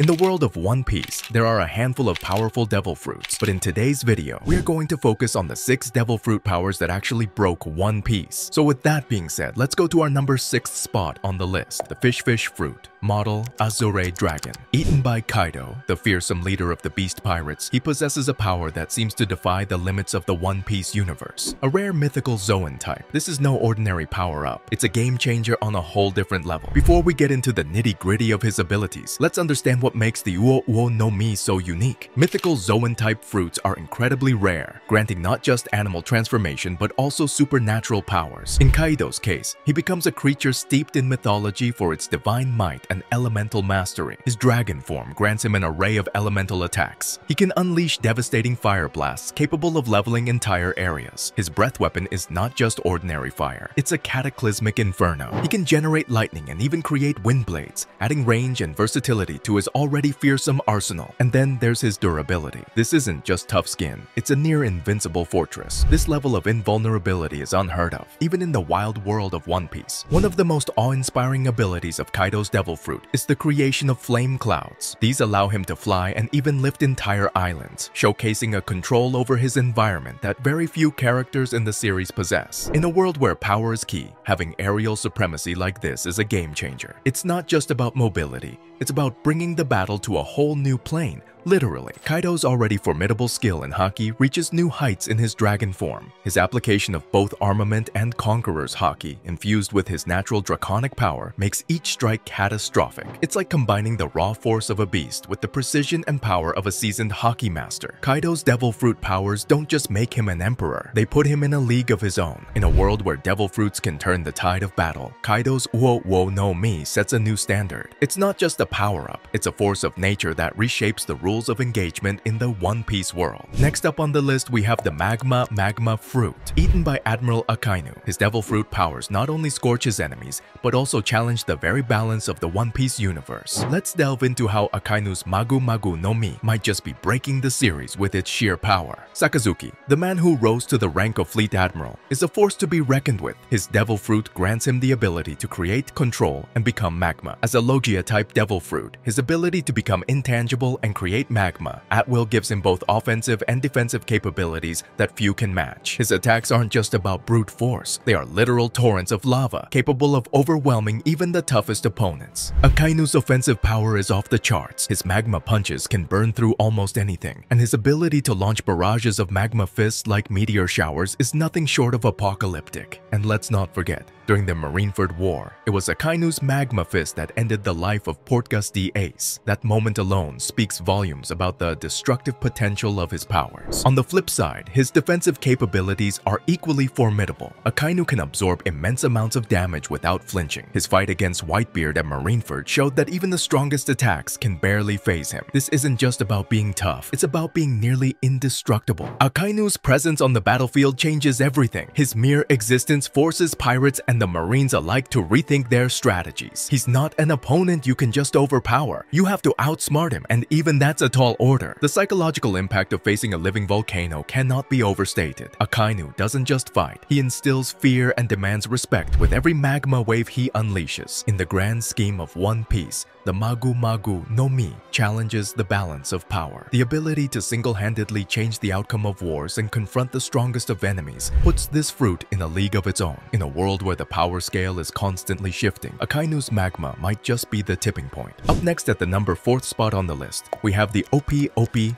In the world of One Piece, there are a handful of powerful devil fruits, but in today's video, we are going to focus on the 6 devil fruit powers that actually broke One Piece. So with that being said, let's go to our number 6th spot on the list, the Fish fruit. Model Azure Dragon. Eaten by Kaido, the fearsome leader of the Beast Pirates, he possesses a power that seems to defy the limits of the One Piece universe. A rare mythical Zoan type. This is no ordinary power-up. It's a game changer on a whole different level. Before we get into the nitty-gritty of his abilities, let's understand what makes the Uo Uo no Mi so unique. Mythical Zoan type fruits are incredibly rare, granting not just animal transformation but also supernatural powers. In Kaido's case, he becomes a creature steeped in mythology for its divine might and elemental mastery. His dragon form grants him an array of elemental attacks. He can unleash devastating fire blasts capable of leveling entire areas. His breath weapon is not just ordinary fire, it's a cataclysmic inferno. He can generate lightning and even create wind blades, adding range and versatility to his already fearsome arsenal. And then there's his durability. This isn't just tough skin, it's a near invincible fortress. This level of invulnerability is unheard of, even in the wild world of One Piece. One of the most awe-inspiring abilities of Kaido's devil fruit is the creation of flame clouds. These allow him to fly and even lift entire islands, showcasing a control over his environment that very few characters in the series possess. In a world where power is key, having aerial supremacy like this is a game changer. It's not just about mobility, it's about bringing the battle to a whole new plane. Literally, Kaido's already formidable skill in Haki reaches new heights in his dragon form. His application of both armament and conqueror's Haki, infused with his natural draconic power, makes each strike catastrophic. It's like combining the raw force of a beast with the precision and power of a seasoned Haki master. Kaido's devil fruit powers don't just make him an emperor, they put him in a league of his own. In a world where devil fruits can turn the tide of battle, Kaido's Uo Uo no Mi sets a new standard. It's not just a power-up, it's a force of nature that reshapes the rules of engagement in the One Piece world. Next up on the list, we have the Magma fruit. Eaten by Admiral Akainu, his devil fruit powers not only scorch his enemies, but also challenge the very balance of the One Piece universe. Let's delve into how Akainu's Magu no Mi might just be breaking the series with its sheer power. Sakazuki, the man who rose to the rank of Fleet Admiral, is a force to be reckoned with. His devil fruit grants him the ability to create, control, and become magma. As a Logia-type devil fruit, his ability to become intangible and create magma at will gives him both offensive and defensive capabilities that few can match. His attacks aren't just about brute force, they are literal torrents of lava, capable of overwhelming even the toughest opponents. Akainu's offensive power is off the charts. His magma punches can burn through almost anything, and his ability to launch barrages of magma fists like meteor showers is nothing short of apocalyptic. And let's not forget, during the Marineford War, it was Akainu's magma fist that ended the life of Portgas the Ace. That moment alone speaks volumes about the destructive potential of his powers. On the flip side, his defensive capabilities are equally formidable. Akainu can absorb immense amounts of damage without flinching. His fight against Whitebeard at Marineford showed that even the strongest attacks can barely faze him. This isn't just about being tough, it's about being nearly indestructible. Akainu's presence on the battlefield changes everything. His mere existence forces pirates and the Marines alike to rethink their strategies. He's not an opponent you can just overpower. You have to outsmart him, and even that's a tall order. The psychological impact of facing a living volcano cannot be overstated. Akainu doesn't just fight, he instills fear and demands respect with every magma wave he unleashes. In the grand scheme of One Piece, the Magu no Mi challenges the balance of power. The ability to single-handedly change the outcome of wars and confront the strongest of enemies puts this fruit in a league of its own. In a world where the power scale is constantly shifting, Akainu's magma might just be the tipping point. Up next at the number 4th spot on the list, we have the Ope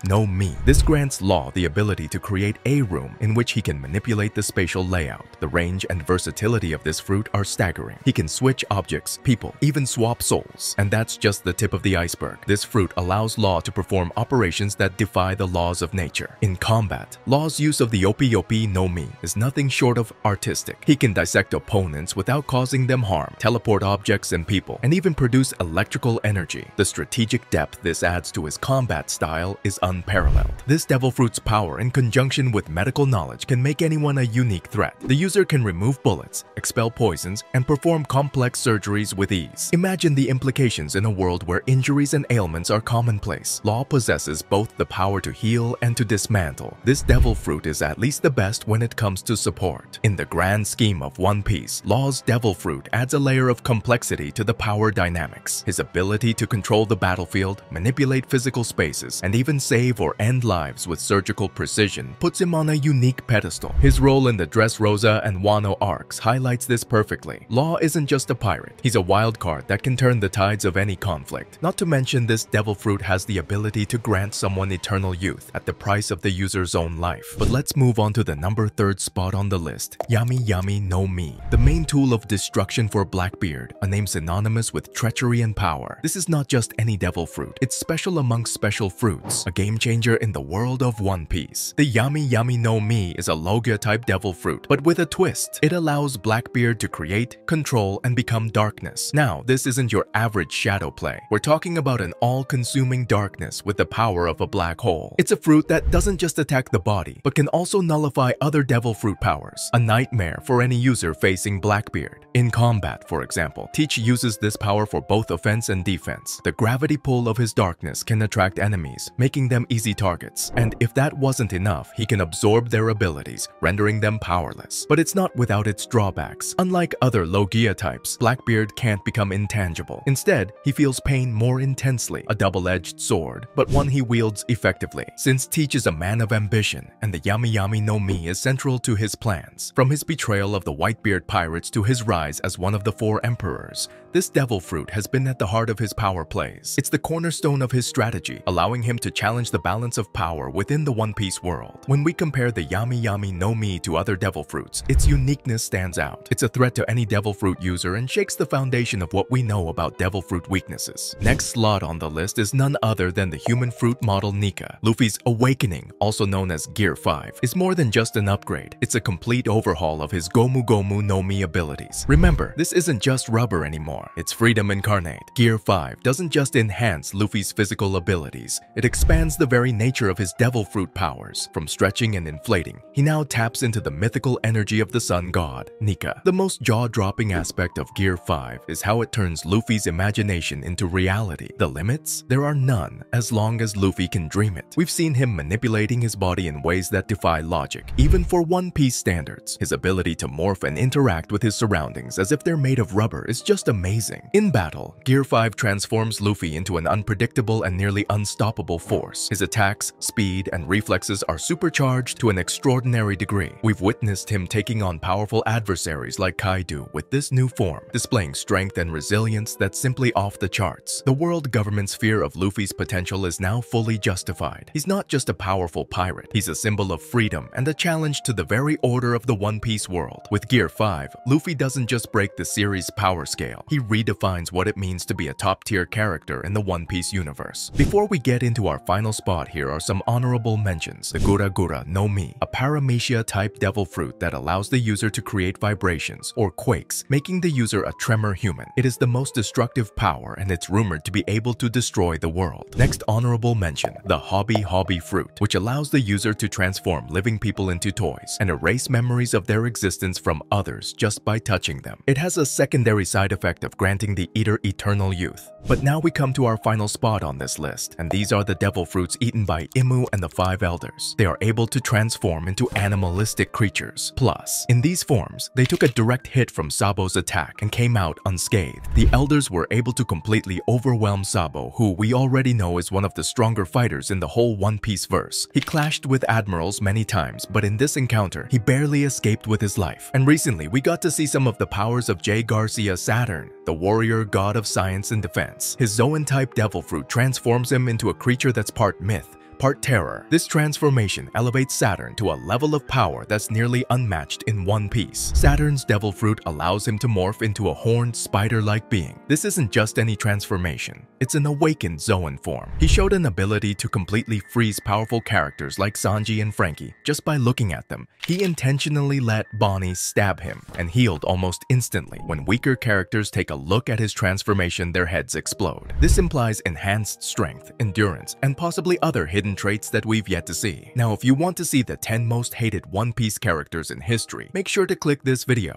no Mi. This grants Law the ability to create a room in which he can manipulate the spatial layout. The range and versatility of this fruit are staggering. He can switch objects, people, even swap souls. And that's just the tip of the iceberg. This fruit allows Law to perform operations that defy the laws of nature. In combat, Law's use of the Ope no Mi is nothing short of artistic. He can dissect opponents without causing them harm, teleport objects and people, and even produce electrical energy. The strategic depth this adds to his combat style is unparalleled. This devil fruit's power in conjunction with medical knowledge can make anyone a unique threat. The user can remove bullets, expel poisons, and perform complex surgeries with ease. Imagine the implications in in a world where injuries and ailments are commonplace, Law possesses both the power to heal and to dismantle. This devil fruit is at least the best when it comes to support. In the grand scheme of One Piece, Law's devil fruit adds a layer of complexity to the power dynamics. His ability to control the battlefield, manipulate physical spaces, and even save or end lives with surgical precision puts him on a unique pedestal. His role in the Dressrosa and Wano arcs highlights this perfectly. Law isn't just a pirate, he's a wild card that can turn the tides of any conflict. Not to mention, this devil fruit has the ability to grant someone eternal youth at the price of the user's own life. But let's move on to the number 3 spot on the list, Yami Yami no Mi, the main tool of destruction for Blackbeard, a name synonymous with treachery and power. This is not just any devil fruit, it's special amongst special fruits, a game changer in the world of One Piece. The Yami Yami no Mi is a Logia-type devil fruit, but with a twist. It allows Blackbeard to create, control, and become darkness. Now, this isn't your average shadow play. We're talking about an all-consuming darkness with the power of a black hole. It's a fruit that doesn't just attack the body, but can also nullify other devil fruit powers, a nightmare for any user facing Blackbeard. In combat, for example, Teach uses this power for both offense and defense. The gravity pull of his darkness can attract enemies, making them easy targets. And if that wasn't enough, he can absorb their abilities, rendering them powerless. But it's not without its drawbacks. Unlike other Logia types, Blackbeard can't become intangible. Instead, he feels pain more intensely, a double-edged sword, but one he wields effectively. Since Teach is a man of ambition, and the Yami Yami no Mi is central to his plans, from his betrayal of the Whitebeard pirates to his rise as one of the 4 emperors, this devil fruit has been at the heart of his power plays. It's the cornerstone of his strategy, allowing him to challenge the balance of power within the One Piece world. When we compare the Yami Yami no Mi to other devil fruits, its uniqueness stands out. It's a threat to any devil fruit user and shakes the foundation of what we know about devil fruit weaknesses. Next slot on the list is none other than the human fruit model Nika. Luffy's Awakening, also known as Gear 5, is more than just an upgrade. It's a complete overhaul of his Gomu Gomu no Mi abilities. Remember, this isn't just rubber anymore. It's freedom incarnate. Gear 5 doesn't just enhance Luffy's physical abilities, it expands the very nature of his devil fruit powers. From stretching and inflating, he now taps into the mythical energy of the sun god, Nika. The most jaw-dropping aspect of Gear 5 is how it turns Luffy's imagination into reality. The limits? There are none, as long as Luffy can dream it. We've seen him manipulating his body in ways that defy logic, even for One Piece standards. His ability to morph and interact with his surroundings as if they're made of rubber is just amazing. In battle, Gear 5 transforms Luffy into an unpredictable and nearly unstoppable force. His attacks, speed, and reflexes are supercharged to an extraordinary degree. We've witnessed him taking on powerful adversaries like Kaido with this new form, displaying strength and resilience that's simply off the charts. The world government's fear of Luffy's potential is now fully justified. He's not just a powerful pirate, he's a symbol of freedom and a challenge to the very order of the One Piece world. With Gear 5, Luffy doesn't just break the series' power scale, he redefines what it means to be a top-tier character in the One Piece universe. Before we get into our final spot, here are some honorable mentions. The Gura Gura no Mi, a Paramecia-type devil fruit that allows the user to create vibrations, or quakes, making the user a tremor human. It is the most destructive power, and it's rumored to be able to destroy the world. Next honorable mention, the Hobby fruit, which allows the user to transform living people into toys and erase memories of their existence from others just by touching them. It has a secondary side effect of granting the eater eternal youth. But now we come to our final spot on this list, and these are the devil fruits eaten by Imu and the 5 elders. They are able to transform into animalistic creatures. Plus, in these forms, they took a direct hit from Sabo's attack and came out unscathed. The elders were able to completely overwhelm Sabo, who we already know is one of the stronger fighters in the whole One Piece verse. He clashed with admirals many times, but in this encounter, he barely escaped with his life. And recently, we got to see some of the powers of Jay Garcia Saturn, the warrior god of science and defense. His Zoan-type devil fruit transforms him into a creature that's part myth, part terror. This transformation elevates Saturn to a level of power that's nearly unmatched in One Piece. Saturn's devil fruit allows him to morph into a horned spider-like being. This isn't just any transformation, it's an awakened Zoan form. He showed an ability to completely freeze powerful characters like Sanji and Frankie just by looking at them. He intentionally let Bonnie stab him and healed almost instantly. When weaker characters take a look at his transformation, their heads explode. This implies enhanced strength, endurance, and possibly other hidden traits that we've yet to see. Now, if you want to see the 10 most hated One Piece characters in history, make sure to click this video.